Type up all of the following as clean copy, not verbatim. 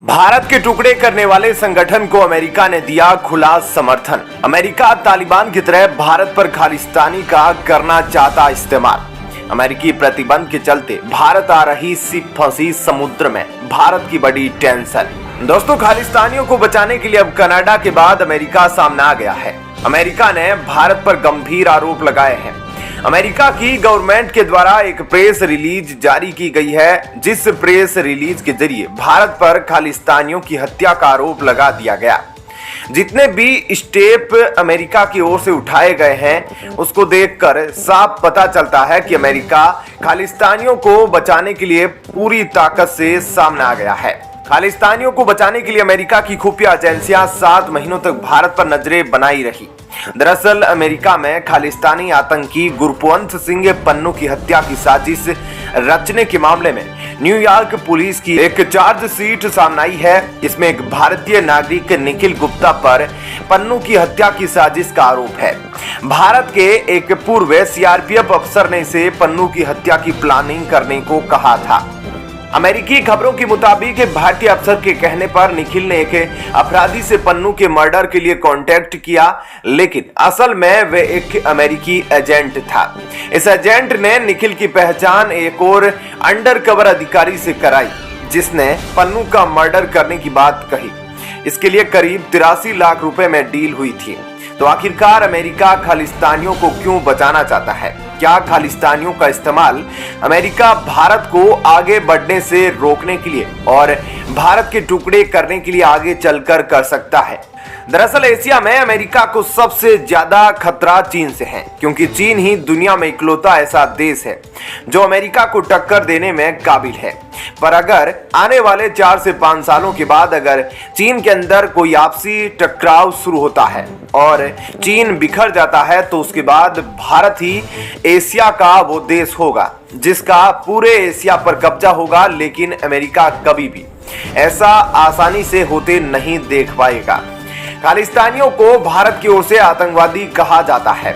भारत के टुकड़े करने वाले संगठन को अमेरिका ने दिया खुला समर्थन। अमेरिका तालिबान की तरह भारत पर खालिस्तानी का करना चाहता इस्तेमाल। अमेरिकी प्रतिबंध के चलते भारत आ रही सिप फंसी समुद्र में, भारत की बड़ी टेंशन। दोस्तों, खालिस्तानियों को बचाने के लिए अब कनाडा के बाद अमेरिका सामने आ गया है। अमेरिका ने भारत पर गंभीर आरोप लगाए हैं। अमेरिका की गवर्नमेंट के द्वारा एक प्रेस रिलीज जारी की गई है, जिस प्रेस रिलीज के जरिए भारत पर खालिस्तानियों की हत्या का आरोप लगा दिया गया। जितने भी स्टेप अमेरिका की ओर से उठाए गए हैं, उसको देखकर साफ पता चलता है कि अमेरिका खालिस्तानियों को बचाने के लिए पूरी ताकत से सामने आ गया है। खालिस्तानियों को बचाने के लिए अमेरिका की खुफिया एजेंसियां 7 महीनों तक भारत पर नजरें बनाई रही। दरअसल अमेरिका में खालिस्तानी आतंकी गुरपवंत सिंह पन्नू की हत्या की साजिश रचने के मामले में न्यूयॉर्क पुलिस की एक चार्जशीट सामने आई है। इसमें एक भारतीय नागरिक निखिल गुप्ता पर पन्नू की हत्या की साजिश का आरोप है। भारत के एक पूर्व सीआरपीएफ अफसर ने इसे पन्नू की हत्या की प्लानिंग करने को कहा था। अमेरिकी खबरों के मुताबिक भारतीय अफसर के कहने पर निखिल ने एक अपराधी से पन्नू के मर्डर के लिए कांटेक्ट किया, लेकिन असल में वह एक अमेरिकी एजेंट था। इस एजेंट ने निखिल की पहचान एक और अंडरकवर अधिकारी से कराई, जिसने पन्नू का मर्डर करने की बात कही। इसके लिए करीब 83 लाख रुपए में डील हुई थी। तो आखिरकार अमेरिका खालिस्तानियों को क्यों बचाना चाहता है? क्या खालिस्तानियों का इस्तेमाल अमेरिका भारत को आगे बढ़ने से रोकने के लिए और भारत के टुकड़े करने के लिए आगे चलकर कर सकता है? दरअसल एशिया में अमेरिका को सबसे ज्यादा खतरा चीन से है, क्योंकि चीन ही दुनिया में इकलौता ऐसा देश है जो अमेरिका को टक्कर देने में काबिल है। पर अगर आने वाले 4 से 5 सालों के बाद अगर चीन के अंदर कोई आपसी टकराव शुरू होता है और चीन बिखर जाता है, तो उसके बाद भारत ही एशिया का वो देश होगा जिसका पूरे एशिया पर कब्जा होगा। लेकिन अमेरिका कभी भी ऐसा आसानी से होते नहीं देख पाएगा। खालिस्तानियों को भारत की ओर से आतंकवादी कहा जाता है,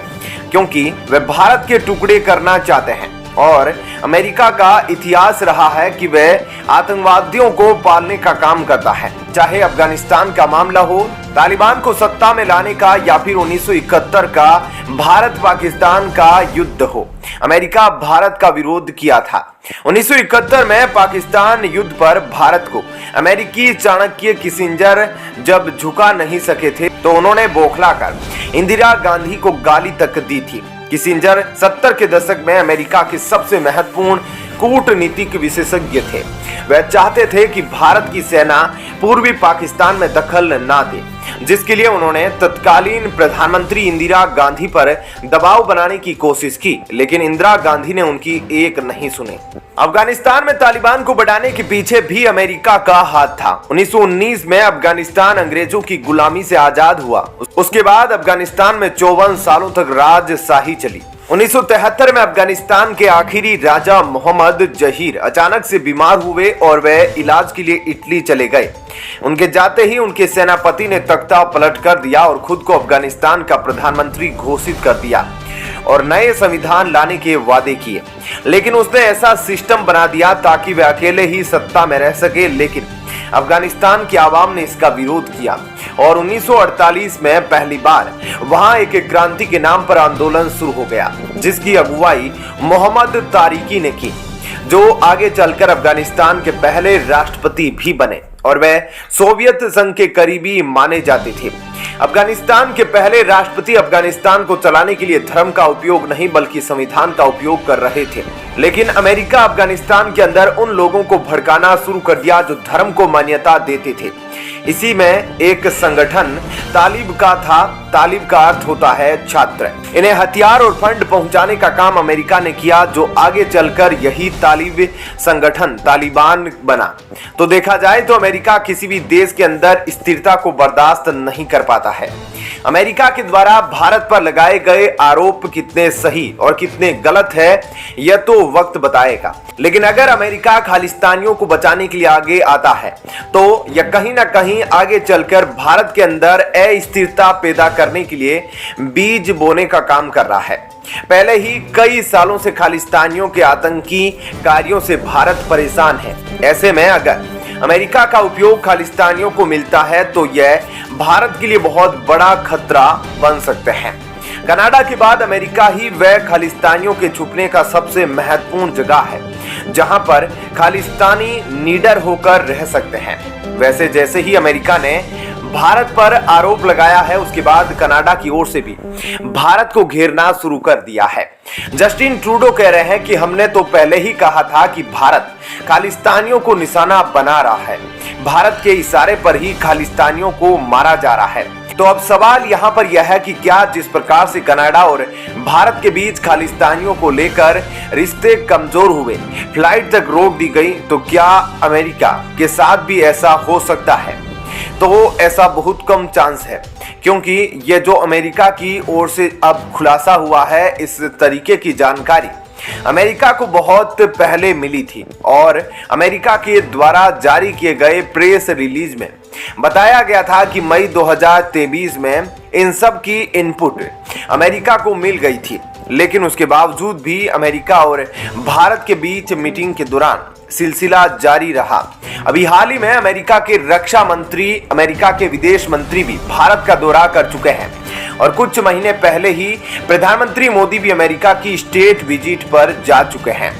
क्योंकि वे भारत के टुकड़े करना चाहते हैं और अमेरिका का इतिहास रहा है कि वह आतंकवादियों को पालने का काम करता है। चाहे अफगानिस्तान का मामला हो, तालिबान को सत्ता में लाने का, या फिर 1971 का भारत पाकिस्तान का युद्ध हो, अमेरिका भारत का विरोध किया था। 1971 में पाकिस्तान युद्ध पर भारत को अमेरिकी चाणक्य किसिंजर जब झुका नहीं सके थे, तो उन्होंने बौखलाकर इंदिरा गांधी को गाली तक दी थी। किसिंजर 70 के दशक में अमेरिका के सबसे महत्वपूर्ण कूटनीतिक विशेषज्ञ थे। वह चाहते थे कि भारत की सेना पूर्वी पाकिस्तान में दखल ना दे, जिसके लिए उन्होंने तत्कालीन प्रधानमंत्री इंदिरा गांधी पर दबाव बनाने की कोशिश की, लेकिन इंदिरा गांधी ने उनकी एक नहीं सुनी। अफगानिस्तान में तालिबान को बढ़ाने के पीछे भी अमेरिका का हाथ था। 1919 में अफगानिस्तान अंग्रेजों की गुलामी से आजाद हुआ। उसके बाद अफगानिस्तान में 54 सालों तक राजशाही चली। 1973 में अफगानिस्तान के आखिरी राजा मोहम्मद जहीर अचानक से बीमार हुए और वे इलाज के लिए इटली चले गए। उनके जाते ही उनके सेनापति ने तख्ता पलट कर दिया और खुद को अफगानिस्तान का प्रधानमंत्री घोषित कर दिया और नए संविधान लाने के वादे किए। लेकिन उसने ऐसा सिस्टम बना दिया ताकि वह अकेले ही सत्ता में रह सके, लेकिन अफगानिस्तान की आवाम ने इसका विरोध किया और 1948 में पहली बार वहां एक क्रांति के नाम पर आंदोलन शुरू हो गया, जिसकी अगुवाई मोहम्मद तारिकी ने की, जो आगे चलकर अफगानिस्तान के पहले राष्ट्रपति भी बने और वह सोवियत संघ के करीबी माने जाते थे। अफगानिस्तान के पहले राष्ट्रपति अफगानिस्तान को चलाने के लिए धर्म का उपयोग नहीं बल्कि संविधान का उपयोग कर रहे थे। लेकिन अमेरिका अफगानिस्तान के अंदर उन लोगों को भड़काना शुरू कर दिया जो धर्म को मान्यता देते थे। इसी में एक संगठन तालिब का था। तालिब का अर्थ होता है छात्र। इन्हें हथियार और फंड पहुंचाने का काम अमेरिका ने किया, जो आगे चलकर यही तालिब संगठन तालिबान बना। तो देखा जाए तो अमेरिका किसी भी देश के अंदर स्थिरता को बर्दाश्त नहीं कर पाता है। अमेरिका के द्वारा भारत पर लगाए गए आरोप कितने सही और कितने गलत है, यह तो वक्त बताएगा। लेकिन अगर अमेरिका खालिस्तानियों को बचाने के लिए आगे आता है, तो यह कहीं ना कहीं आगे चलकर भारत के अंदर अस्थिरता पैदा करने के लिए बीज बोने का काम कर रहा है। पहले ही कई सालों से खालिस्तानियों के आतंकी कार्यों से भारत परेशान है। ऐसे में अगर अमेरिका का उपयोग खालिस्तानियों को मिलता है तो यह भारत के लिए बहुत बड़ा खतरा बन सकते हैं। कनाडा के बाद अमेरिका ही वह खालिस्तानियों के छुपने का सबसे महत्वपूर्ण जगह है जहां पर खालिस्तानी निडर होकर रह सकते हैं। वैसे जैसे ही अमेरिका ने भारत पर आरोप लगाया है, उसके बाद कनाडा की ओर से भी भारत को घेरना शुरू कर दिया है। जस्टिन ट्रूडो कह रहे हैं कि हमने तो पहले ही कहा था कि भारत खालिस्तानियों को निशाना बना रहा है, भारत के इशारे पर ही खालिस्तानियों को मारा जा रहा है। तो अब सवाल यहाँ पर यह है कि क्या जिस प्रकार से कनाडा और भारत के बीच खालिस्तानियों को लेकर रिश्ते कमजोर हुए, फ्लाइट तक रोक दी गई, तो क्या अमेरिका के साथ भी ऐसा हो सकता है? तो ऐसा बहुत कम चांस है, क्योंकि ये जो अमेरिका की ओर से अब खुलासा हुआ है, इस तरीके की जानकारी अमेरिका को बहुत पहले मिली थी और अमेरिका के द्वारा जारी किए गए प्रेस रिलीज में बताया गया था कि मई 2023 में इन सब की इनपुट अमेरिका को मिल गई थी। लेकिन उसके बावजूद भी अमेरिका और भारत के बीच मीटिंग के दौरान सिलसिला जारी रहा। अभी हाल ही में अमेरिका के रक्षा मंत्री, अमेरिका के विदेश मंत्री भी भारत का दौरा कर चुके हैं और कुछ महीने पहले ही प्रधानमंत्री मोदी भी अमेरिका की स्टेट विजिट पर जा चुके हैं।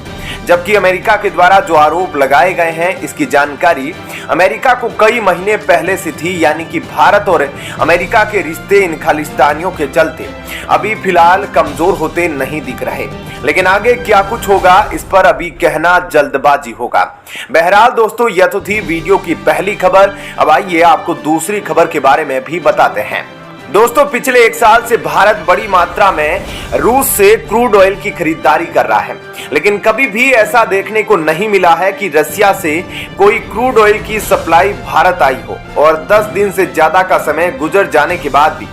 जबकि अमेरिका के द्वारा जो आरोप लगाए गए हैं, इसकी जानकारी अमेरिका को कई महीने पहले से थी, यानी कि भारत और अमेरिका के रिश्ते इन खालिस्तानियों के चलते अभी फिलहाल कमजोर होते नहीं दिख रहे। लेकिन आगे क्या कुछ होगा, इस पर अभी कहना जल्दबाजी होगा। बहरहाल दोस्तों, यह तो थी वीडियो की पहली खबर। अब आइए आपको दूसरी खबर के बारे में भी बताते हैं। दोस्तों, पिछले एक साल से भारत बड़ी मात्रा में रूस से क्रूड ऑयल की खरीदारी कर रहा है, लेकिन कभी भी ऐसा देखने को नहीं मिला है कि रसिया से कोई क्रूड ऑयल की सप्लाई भारत आई हो और 10 दिन से ज्यादा का समय गुजर जाने के बाद भी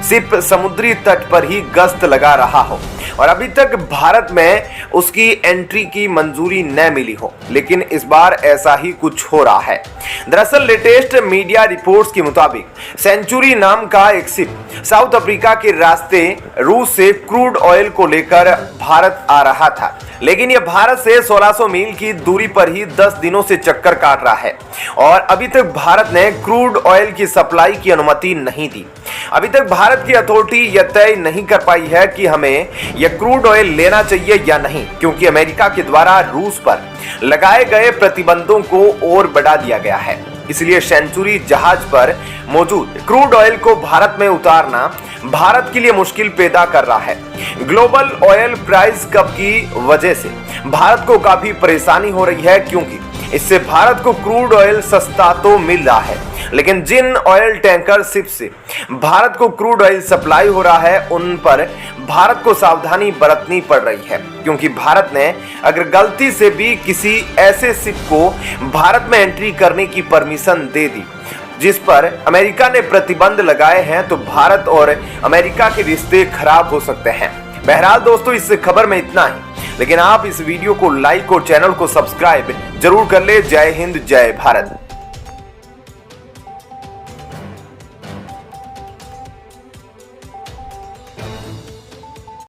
सिर्फ समुद्री तट पर ही गश्त लगा रहा हो और अभी तक भारत में उसकी एंट्री की मंजूरी न मिली हो। लेकिन इस बार ऐसा ही कुछ हो रहा है। दरअसल लेटेस्ट मीडिया रिपोर्ट्स के मुताबिक सेंचुरी नाम का एक शिप साउथ अफ्रीका के रास्ते रूस से क्रूड ऑयल को लेकर भारत आ रहा था, लेकिन यह भारत से 1600 मील की दूरी पर ही 10 दिनों से चक्कर काट रहा है और अभी तक भारत ने क्रूड ऑयल की सप्लाई की अनुमति नहीं दी। अभी तक भारत की अथॉरिटी यह तय नहीं कर पाई है कि हमें यह क्रूड ऑयल लेना चाहिए या नहीं, क्योंकि अमेरिका के द्वारा रूस पर लगाए गए प्रतिबंधों को और बढ़ा दिया गया है। इसलिए सेंचुरी जहाज पर मौजूद क्रूड ऑयल को भारत में उतारना भारत के लिए मुश्किल पैदा कर रहा है। ग्लोबल ऑयल प्राइस कप की वजह से भारत को काफी परेशानी हो रही है, क्योंकि इससे भारत को क्रूड ऑयल सस्ता तो मिल रहा है, लेकिन जिन ऑयल टैंकर शिप से भारत को क्रूड ऑयल सप्लाई हो रहा है, उन पर भारत को सावधानी बरतनी पड़ रही है, क्योंकि भारत ने अगर गलती से भी किसी ऐसे शिप को भारत में एंट्री करने की परमिशन दे दी जिस पर अमेरिका ने प्रतिबंध लगाए हैं, तो भारत और अमेरिका के रिश्ते खराब हो सकते हैं। बहरहाल दोस्तों, इस खबर में इतना ही, लेकिन आप इस वीडियो को लाइक और चैनल को सब्सक्राइब जरूर कर ले। जय हिंद, जय भारत।